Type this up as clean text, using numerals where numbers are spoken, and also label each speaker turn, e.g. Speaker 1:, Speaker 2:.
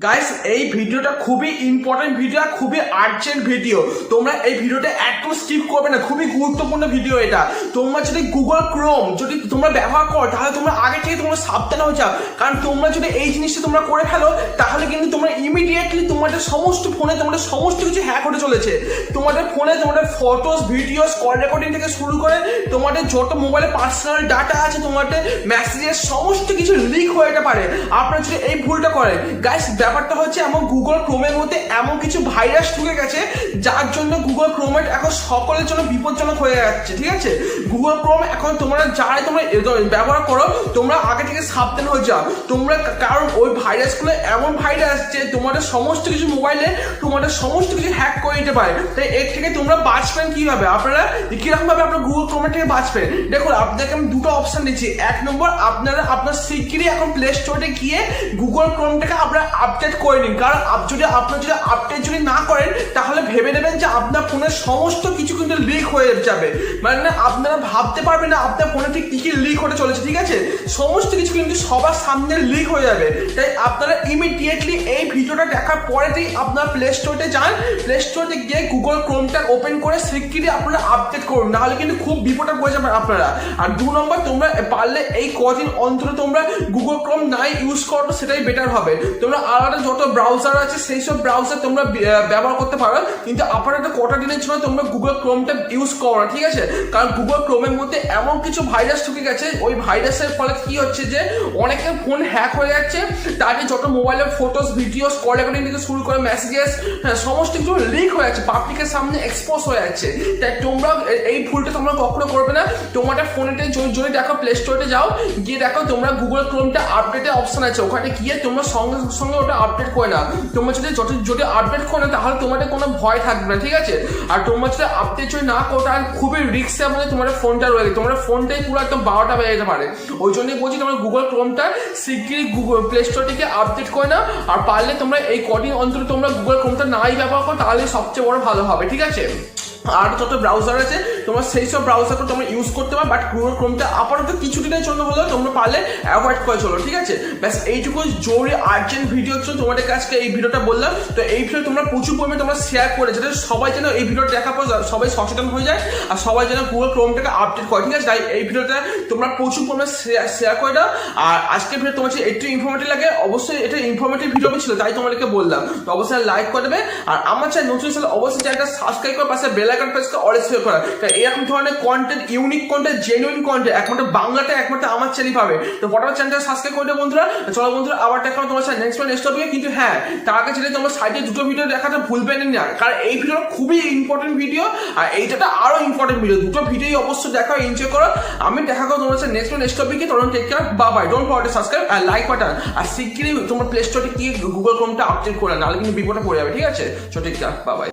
Speaker 1: Guys এই ভিডিওটা খুবই ইম্পর্টেন্ট ভিডিও, খুবই আর্জেন্ট ভিডিও। তোমরা এই ভিডিওটা একটু স্কিপ করবে না, খুবই গুরুত্বপূর্ণ ভিডিও এটা। তোমরা যদি গুগল ক্রোম যদি তোমরা ব্যবহার করো তাহলে তোমরা আগে থেকে তোমরা সাবধান হয়ে যাও, কারণ তোমরা যদি এই জিনিসটা তোমরা করে ফেলো তাহলে কিন্তু তোমরা ইমিডিয়েটলি তোমাদের সমস্ত ফোনে তোমাদের সমস্ত কিছু হ্যাক হতে চলেছে। তোমাদের ফোনে তোমাদের ফটোস, ভিডিওস, কল রেকর্ডিং থেকে শুরু করে তোমাদের যত মোবাইলে পার্সোনাল ডাটা আছে, তোমাদের মেসেজের সমস্ত কিছু লিক হয়ে যেতে পারে আপনারা যদি এই ভুলটা করেন। গাইস ব্যাপারটা হচ্ছে এমন গুগল ক্রোমের মধ্যে এমন কিছু ভাইরাস ঢুকে গেছে যার জন্য গুগল ক্রোমের এখন সকলের জন্য বিপজ্জনক হয়ে যাচ্ছে। ঠিক আছে, গুগল ক্রোম এখন তোমরা যারাই তোমরা ব্যবহার করো তোমরা আগে থেকে সাবধান হয়ে যাও তোমরা, কারণ ওই ভাইরাসগুলো এমন ভাইরাস যে তোমাদের সমস্ত কিছু মোবাইলে তোমাদের সমস্ত কিছু হ্যাক করে দিতে পারে। তাই এর থেকে তোমরা বাঁচবেন কিভাবে, আপনারা কিরকম ভাবে আপনার গুগল ক্রোমের থেকে বাঁচবেন। দেখুন আপনাকে আমি দুটো অপশন দিচ্ছি। এক নম্বর, আপনারা আপনার শিগগিরই এখন প্লে স্টোরে গিয়ে গুগল ক্রোমটাকে আপনারা আপডেট করে নিন, কারণ আপনার যদি আপডেট যদি না করেন তাহলে ভেবে নেবেন যে আপনার ফোনের সমস্ত কিছু কিন্তু লিক হয়ে যাবে। মানে আপনারা ভাবতে পারবেন না আপনার ফোনে ঠিক কি কি লিক হতে চলেছে। ঠিক আছে, সমস্ত কিছু কিন্তু সবার সামনে লিক হয়ে যাবে। তাই আপনারা ইমিডিয়েটলি এই ভিডিওটা দেখার পরেতেই আপনার প্লে স্টোরে যান, প্লে স্টোরে গিয়ে গুগল ক্রোমটা ওপেন করে শিগগিরই আপনারা আপডেট করুন, নাহলে কিন্তু খুব বিপদে পড়ে যাবেন আপনারা। আর দু নম্বর, তোমরা পারলে এই কদিন অন্তরে তোমরা গুগল ক্রোম নাই ইউজ করো, সেটাই বেটার হবে। তোমরা আলাদা যত ব্রাউজার আছে সেই সব ব্রাউজার তোমরা ব্যবহার করতে পারো, কিন্তু আপাতত কটা দিনের জন্য তোমরা গুগল ক্রোমটা ইউজ করো না। ঠিক আছে, কারণ গুগল ক্রোমের মধ্যে এমন কিছু ভাইরাস ঢুকে গেছে, ওই ভাইরাসের ফলে কি হচ্ছে যে অনেকের ফোন হ্যাক হয়ে যাচ্ছে, তাদের যত মোবাইলের ফটোস, ভিডিওস, কল রেকর্ডিং থেকে শুরু করে মেসেজেস সমস্ত কিছু লিক হয়ে যাচ্ছে, পাবলিকের সামনে এক্সপোজ হয়ে যাচ্ছে। তাই তোমরা এই ভুলটা তোমরা কখনো করবে না। তোমাদের ফোনেতে যদি দেখো প্লে স্টোরে যাও, গিয়ে দেখো তোমরা গুগল ক্রোমটা আপডেটের অপশন আছে, ওখানে গিয়ে তোমরা সঙ্গে সঙ্গে ওটা আপডেট করে নাও। তোমরা যদি আপডেট করো না তাহলে তোমাদের কোনো ভয় থাকবে না। ঠিক আছে, আর তোমরা যদি আপডেট যদি না করো তাহলে খুবই রিস্কের মধ্যে তোমাদের ফোনটা রয়েছে, তোমার ফোনটাই পুরো একদম 12টা বেজে যেতে পারে। ওই জন্যই বলছি তোমরা গুগল ক্রোমটা শিগগিরই গুগল প্লে স্টোর থেকে আপডেট করে নাও। আর পারলে তোমরা এই কদিন অন্তর তোমরা গুগল ক্রোমটা নাই ব্যবহার করো, তাহলে সবচেয়ে বড় ভালো হবে। ঠিক আছে, আর যত ব্রাউজার আছে তোমরা সেই সব ব্রাউজারকে তোমরা ইউজ করতে পারো, বাট গুগল ক্রোমটা আপাতত কিছুদিনের জন্য হলেও তোমরা পারলে অ্যাভয়েড করে চলো। ঠিক আছে, ব্যাস এইটুকু জরুরি আর্জেন্ট ভিডিওর জন্য তোমাদের কাছে এই ভিডিওটা বললাম। তো এই ভিডিও তোমরা প্রচুর পরিমাণে তোমরা শেয়ার করে, যাতে সবাই যেন এই ভিডিওটা দেখার পর সবাই সচেতন হয়ে যায় আর সবাই যেন গুগল ক্রোমটাকে আপডেট করে। ঠিক আছে, তাই এই ভিডিওটা তোমরা প্রচুর পরিমাণে শেয়ার করে দাও। আর আজকের ভিডিও তোমার একটু ইনফরমেটিভ লাগে, অবশ্যই এটা ইনফরমেটিভ ভিডিও ছিল তাই তোমাদেরকে বললাম। তো অবশ্যই লাইক করে দেবে, আর আমার চ্যানেল নতুন চ্যানেল অবশ্যই চ্যানেলটা সাবস্ক্রাইব করে পাশে বেল আইকন প্রেস করে অল সেভ করা। এরকম ধরনের content, unique content, genuine content একমাত্র বাংলাতে একমাত্র আমার চ্যানেল পাবে। তো ফটোফট চ্যানেলটা সাবস্ক্রাইব করে দেবে বন্ধুরা। চলো বন্ধুরা, আবার দেখা হবে তোমার সাথে নেক্সট টপিকে। কিন্তু হ্যাঁ, তার আগে ছেড়ে তোমার সাইডে দুটো ভিডিও দেখাতে ভুলবেন না, কারণ এই ভিডিও খুবই ইম্পর্টেন্ট ভিডিও আর এইটা আরো ইম্পর্টেন্ট ভিডিও। দুটো ভিডিও অবশ্যই দেখো, এনজয় করো। আমি দেখা করো তোমার সাথে নেক্সট টপিকে। তখন take care, bye bye. Don't forget to subscribe আর লাইক বাটন, আর শিগগিরই তোমার প্লে স্টোরে কি গুগল ক্রোমটা আপডেট করে, নাহলে কিন্তু বিপদে পড়ে যাবে। ঠিক আছে, চলো টেক কেয়ার, বাই বাই।